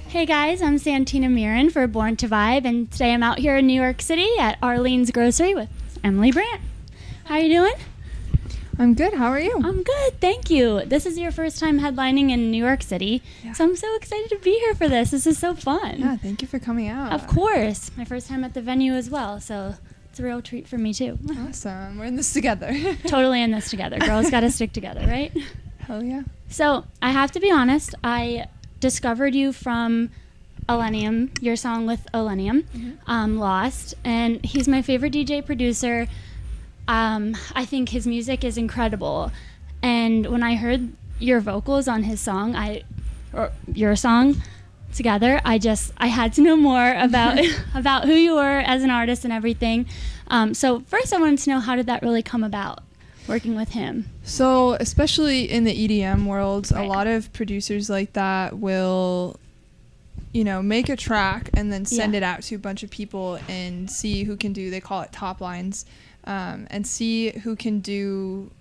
Hey guys, I'm Santina Murin for Born to Vibe, and today I'm out here in New York City at Arlene's Grocery with Emilie Brandt. How are you doing? I'm good. How are you? I'm good, thank you. This is your first time headlining in New York City, so I'm so excited to be here for this. This is so fun. Yeah, thank you for coming out. Of course. My first time at the venue as well, so it's a real treat for me too. Awesome. We're in this together. Totally in this together. Girls gotta stick together, right? Hell yeah. So, I have to be honest, I discovered you from Illenium, your song with Illenium, Lost, and he's my favorite DJ producer. I think his music is incredible, and when I heard your vocals on his song, or your song together, I had to know more about about who you were as an artist and everything. So first I wanted to know, how did that really come about, working with him? So especially in the EDM world, Right. a lot of producers like that will, make a track and then send it out to a bunch of people and see who can do, they call it top lines, and see who can do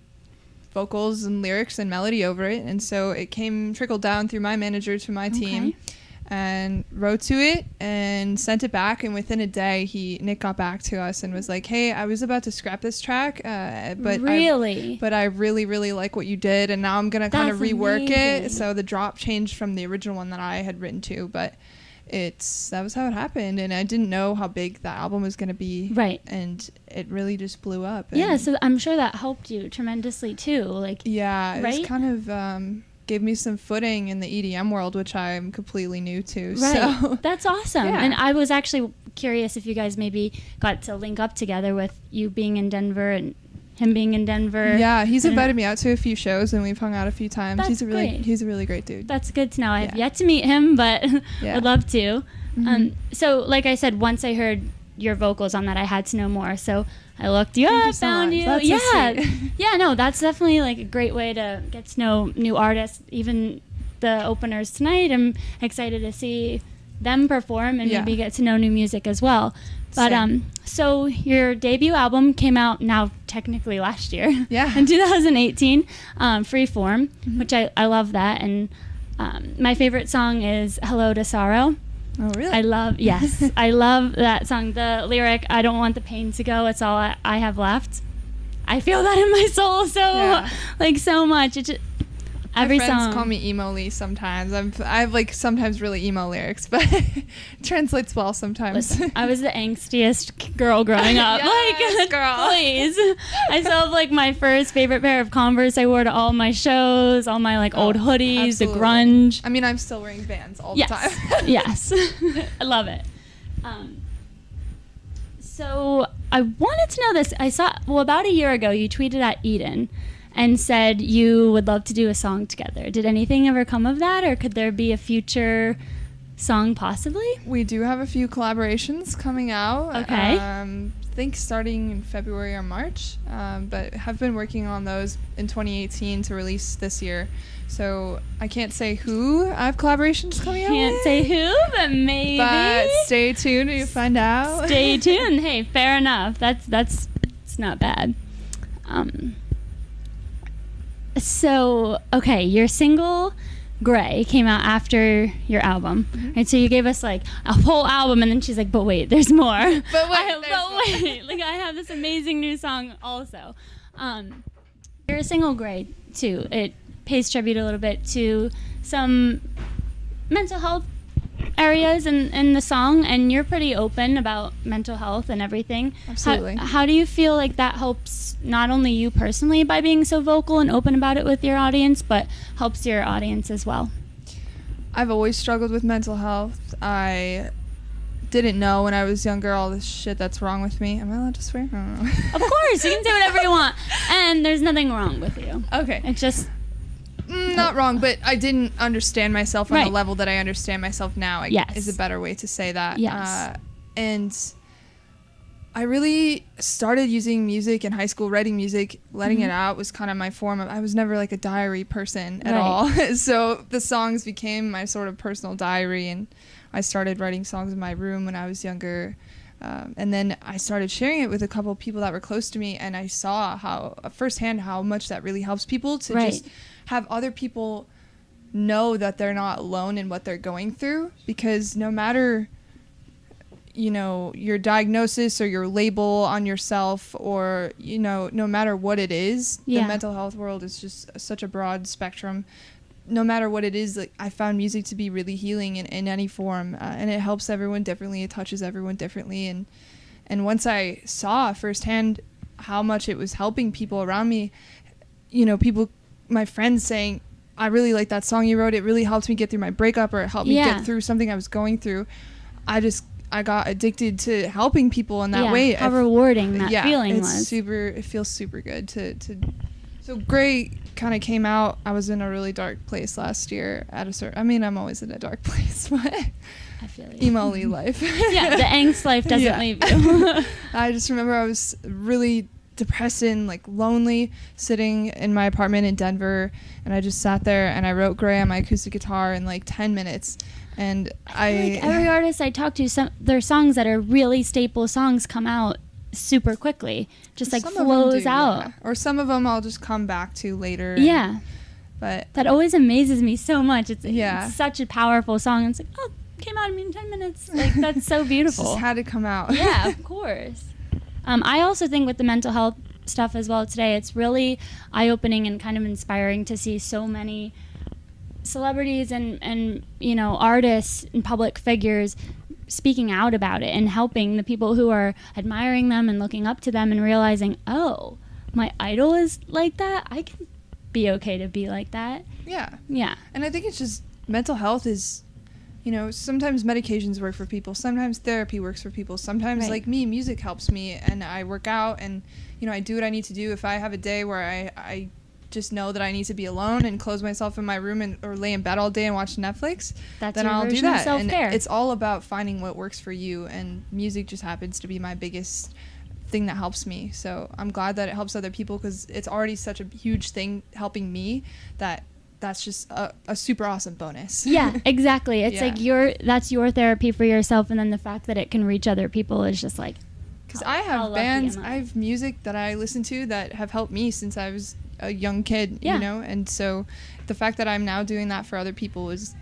vocals and lyrics and melody over it. And so it trickled down through my manager to my team, and wrote to it and sent it back, and within a day Nick got back to us and was like, hey, I was about to scrap this track, but I really really like what you did, and now I'm gonna kind of rework it. So the drop changed from the original one that I had written to, but that was how it happened, and I didn't know how big that album was going to be, right? And it really just blew up. So I'm sure that helped you tremendously too, it was kind of gave me some footing in the EDM world, which I'm completely new to. Right. So that's awesome. Yeah. And I was actually curious if you guys maybe got to link up together, with you being in Denver and him being in Denver. Yeah, he's invited me out to a few shows, and we've hung out a few times. That's great. He's a really great dude. That's good to know. I have yet to meet him, but would love to. So like I said, once I heard your vocals on that, I had to know more. So I looked you up, found you. That's so sweet. Yeah, no, that's definitely a great way to get to know new artists. Even the openers tonight, I'm excited to see them perform and maybe get to know new music as well. But so your debut album came out now technically last year, in 2018, Freeform, which I love that, and my favorite song is Hello to Sorrow. Oh, really? I love that song. The lyric, I don't want the pain to go, it's all I have left. I feel that in my soul so much. It just, every my friends song. call me emo Lee sometimes. I have sometimes really emo lyrics, but it translates well sometimes. Listen, I was the angstiest girl growing up. Yes, girl. Please. I still have my first favorite pair of Converse I wore to all my shows, all my old hoodies, absolutely. the grunge. I mean, I'm still wearing Vans all the time. Yes. I love it. So I wanted to know this. I saw, about a year ago, you tweeted at Eden and said you would love to do a song together. Did anything ever come of that, or could there be a future song possibly? We do have a few collaborations coming out. Okay. I think starting in February or March, but have been working on those in 2018 to release this year. So I can't say who I have collaborations coming out. Can't say who, but maybe. But stay tuned and you find out. Stay tuned. Hey, fair enough. That's it's not bad. So, okay, your single Gray came out after your album, right? So you gave us a whole album, and then she's like, but wait, there's more. I have this amazing new song also. Your single Gray too, it pays tribute a little bit to some mental health areas in the song, and you're pretty open about mental health and everything. Absolutely. How do you feel like that helps not only you personally by being so vocal and open about it with your audience, but helps your audience as well? I've always struggled with mental health. I didn't know when I was younger all this shit that's wrong with me. Am I allowed to swear? I don't know. Of course, you can say whatever you want, and there's nothing wrong with you. Okay. It's just not wrong, but I didn't understand myself on the level that I understand myself now. Is a better way to say that. Yes. And I really started using music in high school, writing music, letting it out was kind of my form of, I was never a diary person at all. So the songs became my sort of personal diary, and I started writing songs in my room when I was younger. And then I started sharing it with a couple of people that were close to me, and I saw firsthand how much that really helps people to just have other people know that they're not alone in what they're going through, because no matter, you know, your diagnosis or your label on yourself, or, you know, no matter what it is, the mental health world is just such a broad spectrum. No matter what it is, like, I found music to be really healing in any form, and it helps everyone differently. It touches everyone differently. And once I saw firsthand how much it was helping people around me, you know, people, my friends saying, I really like that song you wrote. It really helped me get through my breakup, or it helped me get through something I was going through. I got addicted to helping people in that way. How rewarding that feeling was. It feels super good to so Gray kind of came out. I was in a really dark place last year I'm always in a dark place, but I feel you. Emo-ly life. Yeah, the angst life doesn't leave you. I just remember I was really depressing, like lonely, sitting in my apartment in Denver, and I just sat there and I wrote Gray on my acoustic guitar in like 10 minutes. And like every artist I talk to, their songs that are really staple songs come out super quickly, just like flows out. Yeah. Or some of them I'll just come back to later. But that always amazes me so much. It's such a powerful song. And it's like, oh, came out of me in 10 minutes. Like, that's so beautiful. It just had to come out. Yeah, of course. I also think with the mental health stuff as well today, it's really eye-opening and kind of inspiring to see so many celebrities and you know, artists and public figures speaking out about it and helping the people who are admiring them and looking up to them and realizing, oh, my idol is like that. I can be okay to be like that. Yeah. And I think it's just mental health is, you know, sometimes medications work for people, sometimes therapy works for people, sometimes like me, music helps me, and I work out, and, you know, I do what I need to do. If I have a day where I just know that I need to be alone and close myself in my room or lay in bed all day and watch Netflix, then I'll do that. And it's all about finding what works for you, and music just happens to be my biggest thing that helps me. So I'm glad that it helps other people, because it's already such a huge thing helping me that's just a super awesome bonus. Yeah, exactly. It's like that's your therapy for yourself, and then the fact that it can reach other people is just like, because I have bands, I have music that I listen to that have helped me since I was a young kid, you know, and so the fact that I'm now doing that for other people is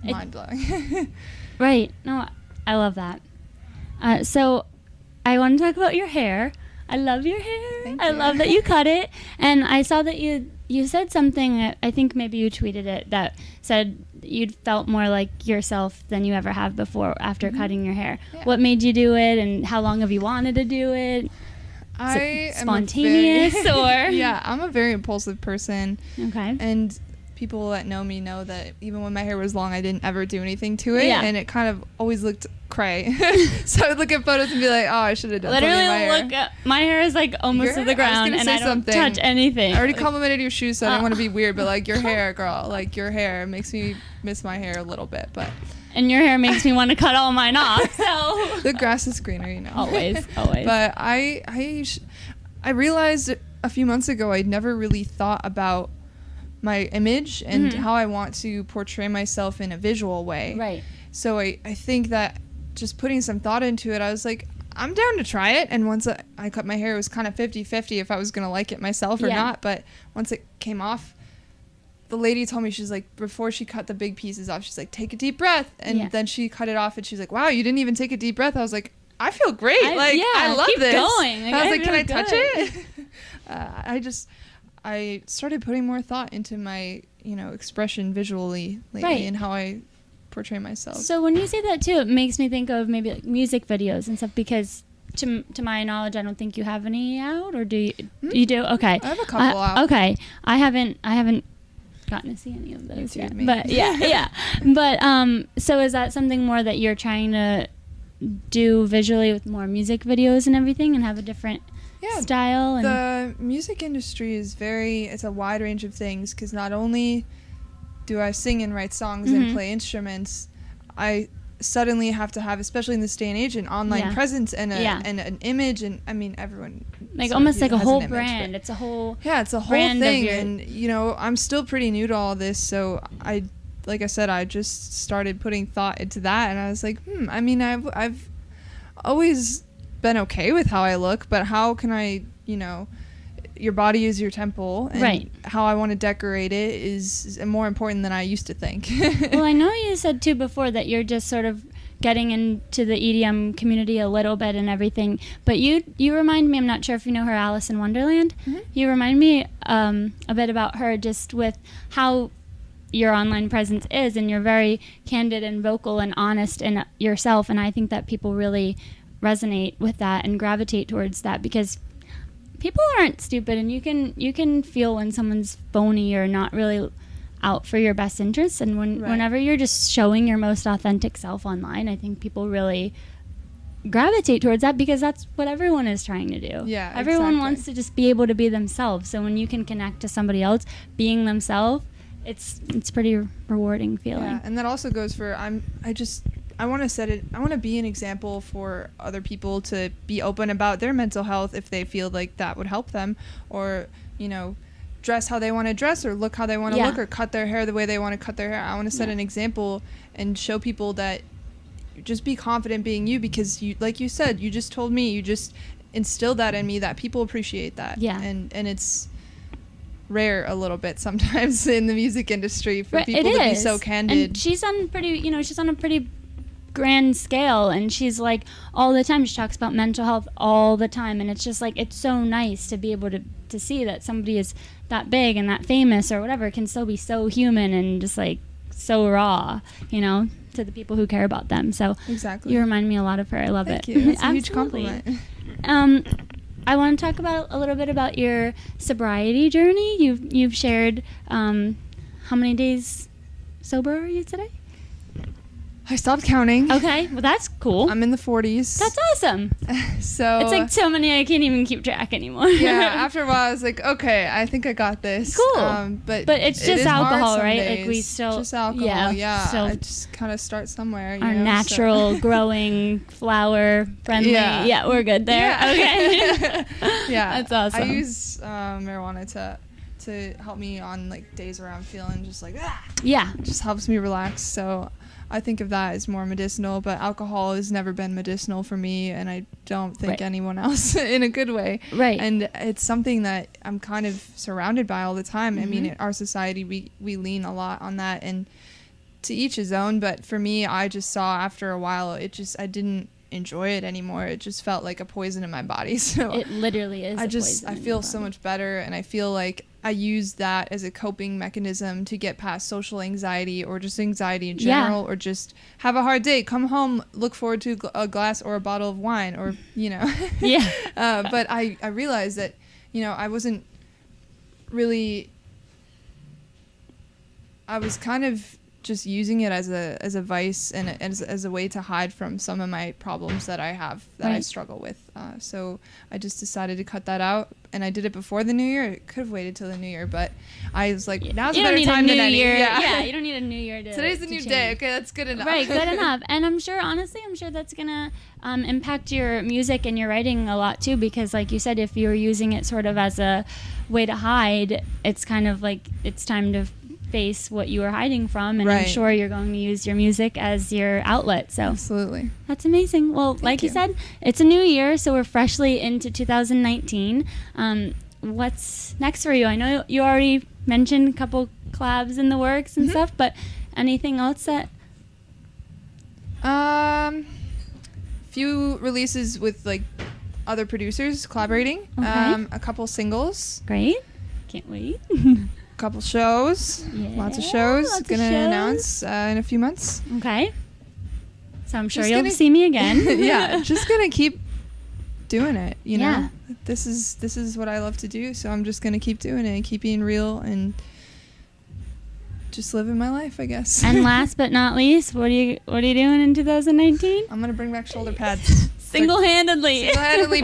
mind-blowing. Right. No, I love that. So I want to talk about your hair. I love your hair. Thank I you. love that you cut it. And I saw that you said something, I think maybe you tweeted it, that said you'd felt more like yourself than you ever have before after cutting your hair. Yeah. What made you do it, and how long have you wanted to do it? I am spontaneous or yeah, I'm a very impulsive person. Okay. And people that know me know that even when my hair was long, I didn't ever do anything to it, and it kind of always looked cray. So I would look at photos and be like, oh, I should have done something to my hair. Literally, my hair is like almost to the ground, and I don't touch anything. I already complimented your shoes, so I didn't want to be weird, but like your hair, girl, like your hair makes me miss my hair a little bit, but. And your hair makes me want to cut all mine off. So the grass is greener, you know. Always. But I realized a few months ago I'd never really thought about my image and how I want to portray myself in a visual way. Right. So I think that just putting some thought into it, I was like, I'm down to try it. And once I cut my hair, it was kind of 50-50 if I was going to like it myself or not. But once it came off, the lady told me, she's like, before she cut the big pieces off, she's like, take a deep breath. And then she cut it off, and she's like, wow, you didn't even take a deep breath. I was like, I feel great. I love keep this. Going. I was like, can I touch it? I started putting more thought into my, you know, expression visually lately and how I portray myself. So when you say that too, it makes me think of maybe like music videos and stuff, because to my knowledge, I don't think you have any out, or do you? You do? Okay. I have a couple out. Okay. I haven't gotten to see any of those yet. But yeah. But so is that something more that you're trying to do visually with more music videos and everything, and have a different style? And the music industry is it's a wide range of things, because not only do I sing and write songs and play instruments, I suddenly have to have, especially in this day and age, an online presence and an image, and I mean everyone almost like a whole brand. It's a whole it's a whole thing, and you know, I'm still pretty new to all this, so like I said, I just started putting thought into that, and I was like, I mean, I've always been okay with how I look, but how can I, you know, your body is your temple, and right. how I want to decorate it is more important than I used to think. Well, I know you said too before that you're just sort of getting into the EDM community a little bit and everything, but you remind me, I'm not sure if you know her, Alice in Wonderland. Mm-hmm. You remind me a bit about her, just with how your online presence is, and you're very candid and vocal and honest in yourself, and I think that people really resonate with that and gravitate towards that, because people aren't stupid, and you can feel when someone's phony or not really out for your best interests, and whenever you're just showing your most authentic self online, I think people really gravitate towards that, because that's what everyone is trying to do. Yeah, everyone wants to just be able to be themselves, so when you can connect to somebody else being themselves, it's pretty rewarding feeling. Yeah, and that also goes for I want to be an example for other people to be open about their mental health if they feel like that would help them, or dress how they want to dress, or look how they want to look, or cut their hair the way they want to cut their hair. I want to set an example and show people that just be confident being you, because you, like you said, you just told me, you just instilled that in me, that people appreciate that. Yeah. And it's rare a little bit sometimes in the music industry for people to be so candid. And she's on a pretty grand scale, and she's like all the time, she talks about mental health all the time, and it's just like, it's so nice to be able to see that somebody is that big and that famous or whatever can still be so human and just like so raw, to the people who care about them. So exactly, you remind me a lot of her. I love it. Thank you. That's a huge compliment. I want to talk about a little bit about your sobriety journey. You've shared how many days sober are you today? I stopped counting. Okay, well that's cool. I'm in the 40s. That's awesome. So it's like so many I can't even keep track anymore. Yeah, after a while I was like, okay, I think I got this. Cool. But it's just alcohol, right? Days. Like we still just alcohol. Yeah. So I just kind of start somewhere. Our natural growing flower friendly. Yeah, we're good there. Yeah. Okay. Yeah, that's awesome. I use marijuana to help me on like days where I'm feeling just like yeah, it just helps me relax. So I think of that as more medicinal, but alcohol has never been medicinal for me, and I don't think anyone else in a good way. Right. And it's something that I'm kind of surrounded by all the time. Mm-hmm. I mean, in our society, we lean a lot on that, and to each his own. But for me, I just saw after a while, I didn't enjoy it anymore. It just felt like a poison in my body. So it literally is. I feel so much better, and I feel like I use that as a coping mechanism to get past social anxiety or just anxiety in general, or just have a hard day, come home, look forward to a glass or a bottle of wine, or Yeah. But I realized that I wasn't really, I was kind of just using it as a vice and as a way to hide from some of my problems that I have, that I struggle with. So I just decided to cut that out, and I did it before the new year. It could have waited till the new year, but I was like, now's a better time than any. Yeah, you don't need a new year to Today's the new day. Okay, that's good enough. Right, good enough. And I'm sure that's gonna impact your music and your writing a lot too, because like you said, if you're using it sort of as a way to hide, it's kind of like it's time to face what you were hiding from, and I'm sure you're going to use your music as your outlet. So absolutely, that's amazing. Well, like you said, it's a new year, so we're freshly into 2019. What's next for you? I know you already mentioned a couple collabs in the works and stuff, but anything else that few releases with like other producers collaborating, a couple singles. Great, can't wait. Couple shows, lots of shows. Gonna announce in a few months. Okay, so I'm sure you'll see me again. Yeah, just gonna keep doing it. This is what I love to do, so I'm just gonna keep doing it and keep being real and just living my life, I guess. And last but not least, what are you doing in 2019? I'm gonna bring back shoulder pads. Single-handedly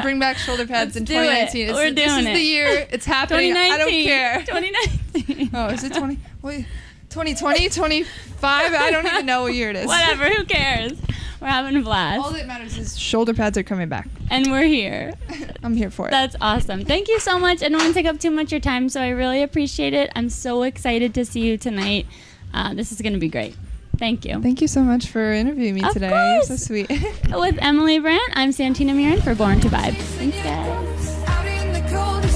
bring back shoulder pads in 2019. We're doing this is the year. It's happening. I don't care. 2019. Oh, is it 2020, 25? I don't even know what year it is. Whatever, who cares? We're having a blast. All that matters is shoulder pads are coming back. And we're here. I'm here for it. That's awesome. Thank you so much. I don't want to take up too much of your time, so I really appreciate it. I'm so excited to see you tonight. This is going to be great. Thank you. Thank you so much for interviewing me today. Course. You're so sweet. With Emilie Brandt, I'm Santina Murin for Born to Vibe. Thanks, guys.